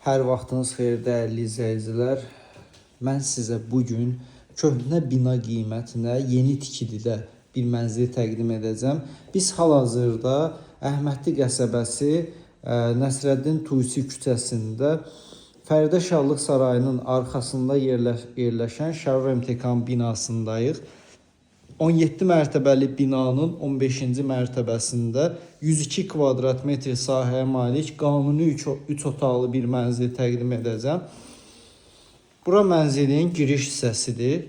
Hər vaxtınız xeyir dəyərli izləyicilər. Mən sizə bugün köhnə bina qiymətinə yeni tikilidə bir mənzil təqdim edəcəm. Biz hal-hazırda Əhmədli qəsəbəsi Nəsrəddin Tusi küçəsində Fəridə Şahlıq Sarayının arxasında yerləşən Şərur MTK binasındayıq. 17 mərtəbəli binanın 15-ci mərtəbəsində 102 kvadrat metr sahəyə malik qanuni 3 otaqlı bir mənzil təqdim edəcəm. Bura mənzilin giriş hissəsidir.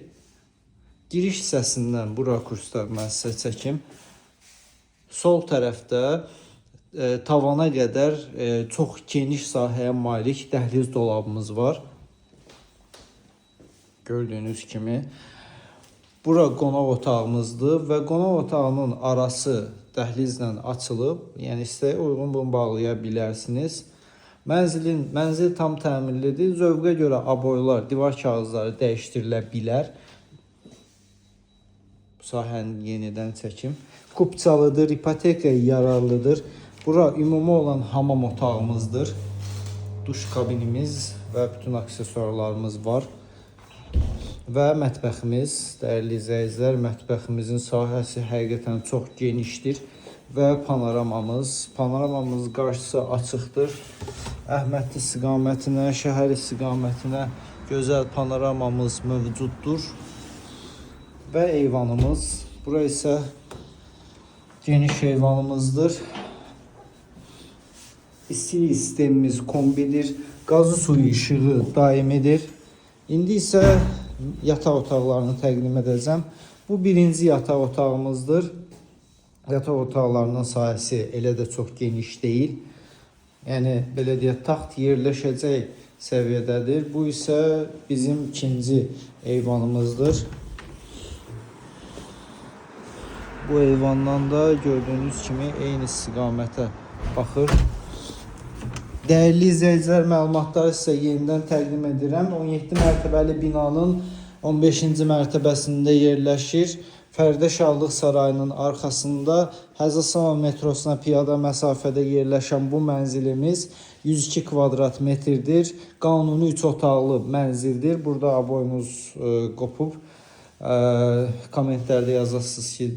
Giriş hissəsindən bu rakursdan mən sizə çəkim. Sol tərəfdə tavana qədər çox geniş sahəyə malik dəhliz dolabımız var. Gördüyünüz kimi. Bura qonaq otağımızdır və qonaq otağının arası dəhlizlə açılıb, yəni istəyə uyğun bunu bağlaya bilərsiniz. Mənzil tam təmirlidir. Zövqə görə aboylar, divar kağızları dəyişdirilə bilər. Bu sahəni yenidən çəkim. Kupçalıdır, ipotekaya yararlıdır. Bura ümumi olan hamam otağımızdır. Duş kabinimiz və bütün aksesuarlarımız var. Və mətbəximiz, dəyərli izləyicilər, mətbəximizin sahəsi həqiqətən çox genişdir və panoramamız qarşısı açıqdır. Əhmədli istiqamətinə, şəhər istiqamətinə gözəl panoramamız mövcuddur və eyvanımız. Bura isə geniş eyvanımızdır. İstilik sistemimiz kombidir, qazı suyu işığı daimidir. İndi isə yataq otaqlarını təqdim edəcəm. Bu birinci yataq otağımızdır. Yataq otaqlarının sahəsi elə də çox geniş deyil. Yəni belə deyək, taxt yerləşəcək səviyyədədir. Bu isə bizim ikinci eyvanımızdır. Bu eyvandan da gördüyünüz kimi eyni istiqamətə baxır. Dəyərli izləyicilər, məlumatları sizə yenidən təqdim edirəm. 17 mərtəbəli binanın 15-ci mərtəbəsində yerləşir. Fəridə Şahlıq Sarayının arxasında Həzrəsaman metrosuna piyada məsafədə yerləşən bu mənzilimiz 102 kvadrat metrdir. Qanuni 3 otaqlı mənzildir. Burada aboyunuz qopub. Kommentlərdə yazasınız ki,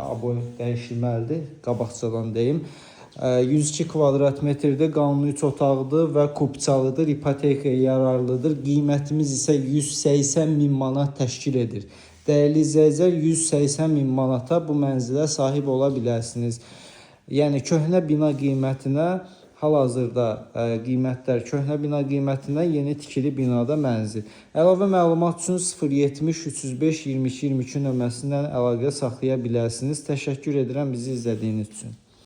aboy dəyişilməlidir. Qabaqcadan deyim. 102 kvadrat metrdə qanuni 3 otaqdır və kupçalıdır, ipotekaya yararlıdır. Qiymətimiz isə 180 min manat təşkil edir. Dəyərli izləyicilər, 180 min manata bu mənzilə sahib ola bilərsiniz. Yəni köhnə bina qiymətinə, hal-hazırda qiymətlər köhnə bina qiymətinə yeni tikili binada mənzil. Əlavə məlumat üçün 070 305 22 22 nömrəsindən əlaqə saxlaya bilərsiniz. Təşəkkür edirəm bizi izlədiyiniz üçün.